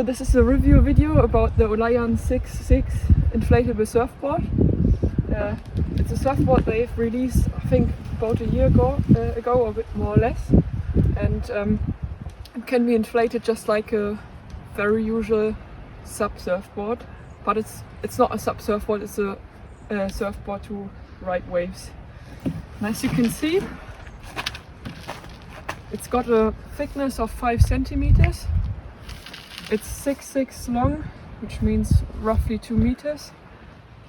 So this is a review video about the Olaian 6.6 inflatable surfboard. It's a surfboard they've released, I think, about a year ago, or a bit more or less, and it can be inflated just like a very usual sub surfboard, but it's not a sub surfboard, it's a surfboard to ride waves. And as you can see, it's got a thickness of 5 centimeters. It's 6.6 long, which means roughly 2 meters,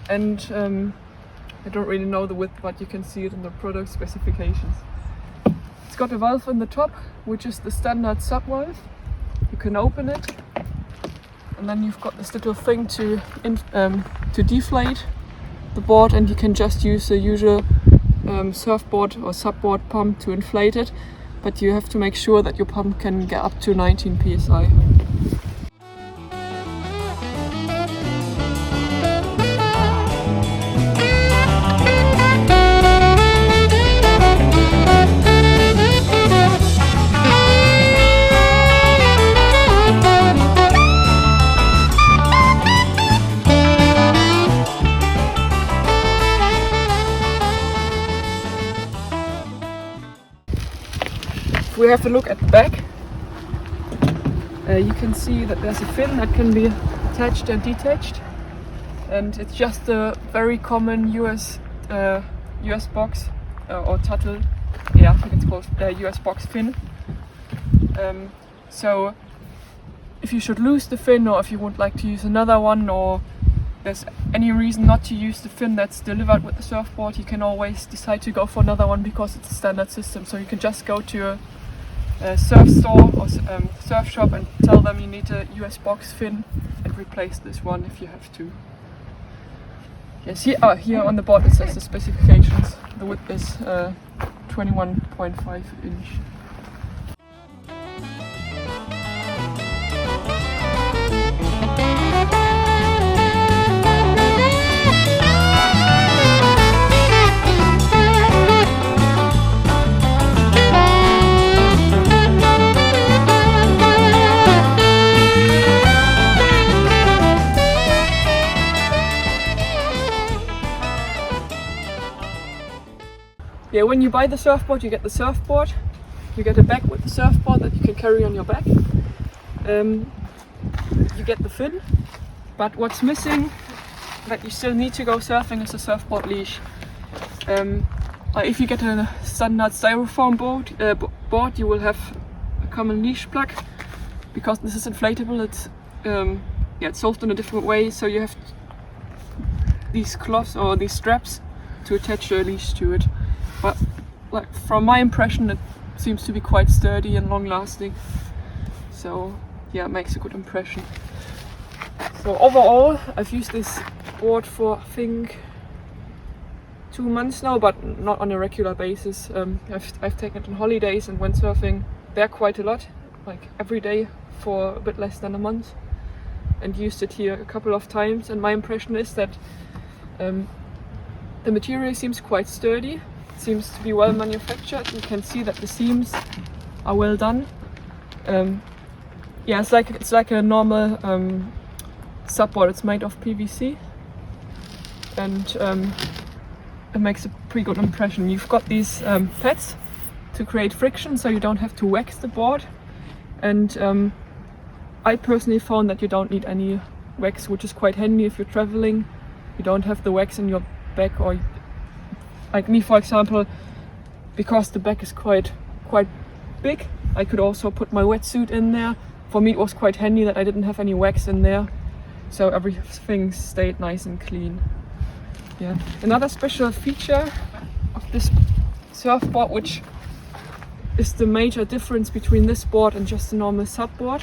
and I don't really know the width, but you can see it in the product specifications. It's got a valve on the top, which is the standard sub valve. You can open it, and then you've got this little thing to deflate the board, and you can just use the usual surfboard or subboard pump to inflate it, but you have to make sure that your pump can get up to 19 psi. If we have a look at the back, you can see that there's a fin that can be attached and detached, and it's just a very common US box or tuttle, yeah, I think it's called US box fin. So if you should lose the fin, or if you would like to use another one, or there's any reason not to use the fin that's delivered with the surfboard, you can always decide to go for another one, because it's a standard system. So you can just go to a surf store or surf shop and tell them you need a US box fin and replace this one if you have to. Yes, here on the board it says the specifications. The width is 21.5 inch. Yeah, when you buy the surfboard, you get the surfboard, you get a bag with the surfboard that you can carry on your back, you get the fin, but what's missing that you still need to go surfing is a surfboard leash. If you get a standard styrofoam board, you will have a common leash plug. Because this is inflatable, it's solved in a different way, so you have these cloths or these straps to attach a leash to it. But like, from my impression, it seems to be quite sturdy and long lasting. So yeah, it makes a good impression. So overall, I've used this board for I think 2 months now, but not on a regular basis. I've taken it on holidays and went surfing there quite a lot, like every day for a bit less than a month, and used it here a couple of times. And my impression is that the material seems quite sturdy. Seems to be well manufactured. You can see that the seams are well done. Yeah, it's like a normal subboard. It's made of PVC, and it makes a pretty good impression. You've got these pads to create friction, so you don't have to wax the board. And I personally found that you don't need any wax, which is quite handy if you're traveling. You don't have the wax in your back, or like me, for example, because the bag is quite big, I could also put my wetsuit in there. For me, it was quite handy that I didn't have any wax in there, so everything stayed nice and clean. Yeah. Another special feature of this surfboard, which is the major difference between this board and just a normal subboard,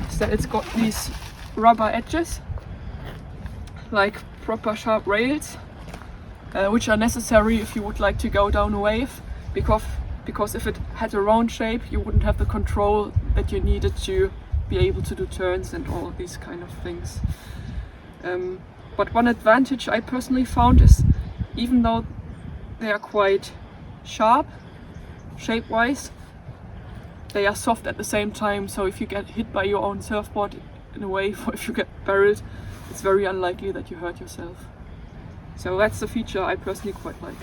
is that it's got these rubber edges, like proper sharp rails, which are necessary if you would like to go down a wave, because if it had a round shape, you wouldn't have the control that you needed to be able to do turns and all these kind of things. But one advantage I personally found is, even though they are quite sharp shape-wise, they are soft at the same time. So if you get hit by your own surfboard, in a way, for if you get barreled, it's very unlikely that you hurt yourself. So that's a feature I personally quite like.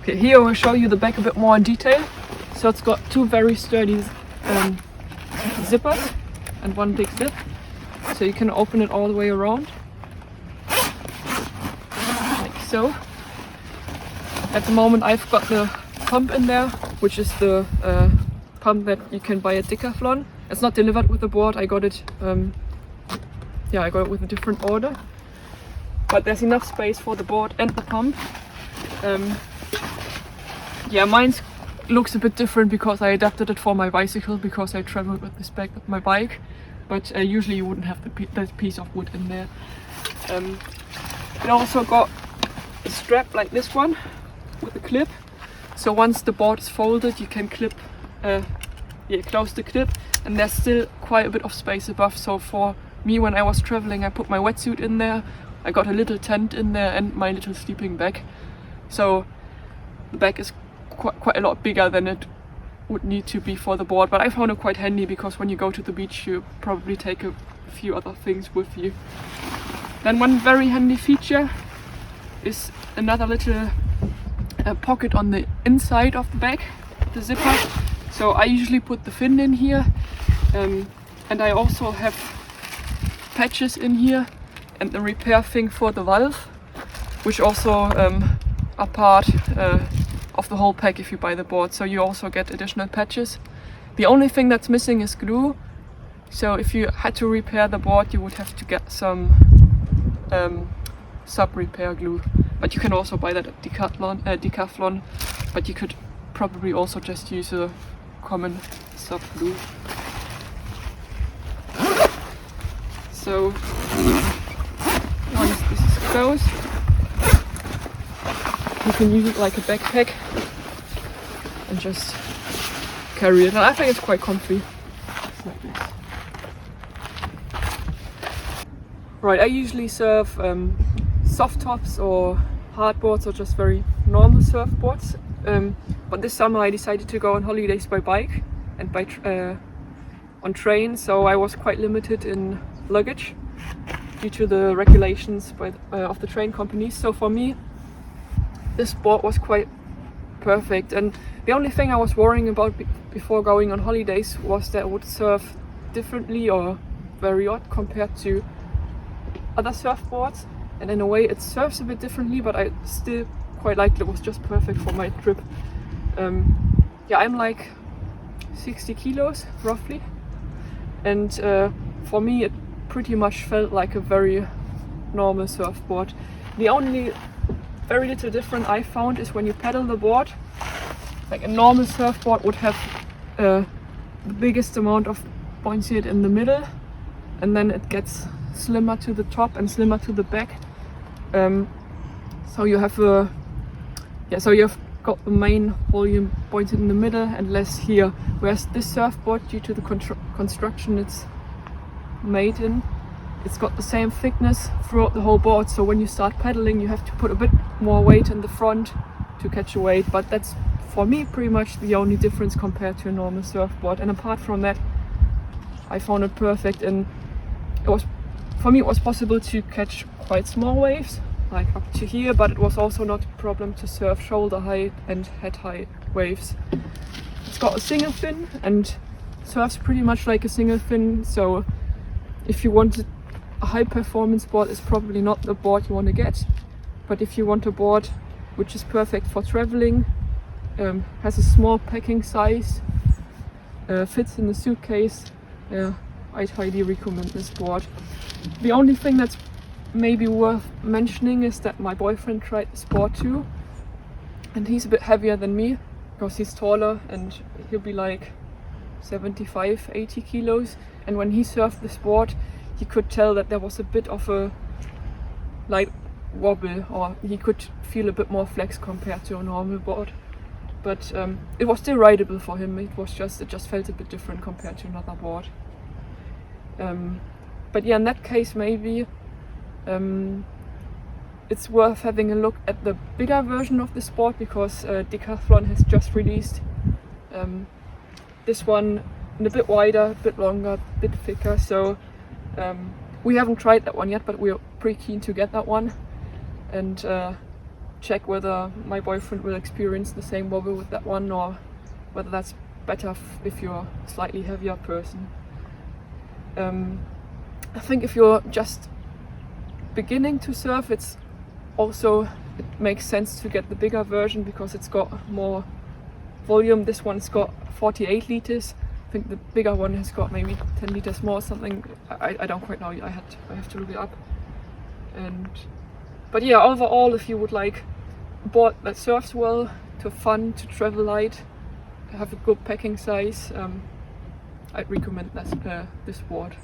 Okay, here I will show you the back a bit more in detail. So it's got two very sturdy zippers and one big zip. So you can open it all the way around, like so. At the moment I've got the pump in there, which is the pump that you can buy at Decathlon. It's not delivered with the board, I got it I got it with a different order. But there's enough space for the board and the pump. Yeah, mine looks a bit different because I adapted it for my bicycle, because I traveled with this bag with my bike. But usually you wouldn't have that piece of wood in there. It also got a strap like this one with a clip. So once the board is folded, you can close the clip, and there's still quite a bit of space above. So for me, when I was traveling, I put my wetsuit in there. I got a little tent in there and my little sleeping bag. So the bag is quite a lot bigger than it would need to be for the board, but I found it quite handy because when you go to the beach you probably take a few other things with you. Then one very handy feature is another little pocket on the inside of the bag, the zipper. So I usually put the fin in here, and I also have patches in here and the repair thing for the valve, which also are part of the whole pack if you buy the board. So you also get additional patches. The only thing that's missing is glue. So if you had to repair the board, you would have to get some sub-repair glue. But you can also buy that at Decathlon. But you could probably also just use a common sub-glue. So once this is closed, you can use it like a backpack and just carry it. And I think it's quite comfy. It's like this. Right, I usually surf soft tops or hardboards or just very normal surfboards. But this summer I decided to go on holidays by bike and by on train, so I was quite limited in luggage due to the regulations of the train companies. So for me, this board was quite perfect, and the only thing I was worrying about before going on holidays was that it would surf differently or very odd compared to other surfboards, and in a way it surfs a bit differently, but I still quite liked it. It was just perfect for my trip. Yeah, I'm like 60 kilos roughly, and for me it pretty much felt like a very normal surfboard. The only very little different I found is when you pedal the board. Like a normal surfboard would have the biggest amount of buoyancy in the middle, and then it gets slimmer to the top and slimmer to the back. So you have got the main volume buoyancy in the middle and less here. Whereas this surfboard, due to the construction it's made in, it's got the same thickness throughout the whole board. So when you start pedaling, you have to put a bit more weight in the front to catch a wave. But that's, for me, pretty much the only difference compared to a normal surfboard. And apart from that, I found it perfect. And for me, it was possible to catch quite small waves, like up to here, but it was also not a problem to surf shoulder height and head height waves. It's got a single fin and surfs pretty much like a single fin. So if you wanted a high performance board, it's probably not the board you want to get. But if you want a board which is perfect for traveling, has a small packing size, fits in the suitcase, I'd highly recommend this board. The only thing that's maybe worth mentioning is that my boyfriend tried this board too, and he's a bit heavier than me because he's taller, and he'll be like 75-80 kilos. And when he surfed this board, you could tell that there was a bit of a light wobble, or he could feel a bit more flex compared to a normal board. But it was still rideable for him. It just felt a bit different compared to another board. But yeah, in that case, maybe it's worth having a look at the bigger version of this board, because Decathlon has just released this one and a bit wider, a bit longer, a bit thicker. So we haven't tried that one yet, but we're pretty keen to get that one and check whether my boyfriend will experience the same wobble with that one, or whether that's better if you're a slightly heavier person. I think if you're just beginning to surf, it makes sense to get the bigger version because it's got more volume. This one's got 48 liters. I think the bigger one has got maybe 10 liters more or something. I don't quite know. I have to look it up. But yeah, overall, if you would like a board that surfs well, to have fun, to travel light, have a good packing size, I'd recommend this board.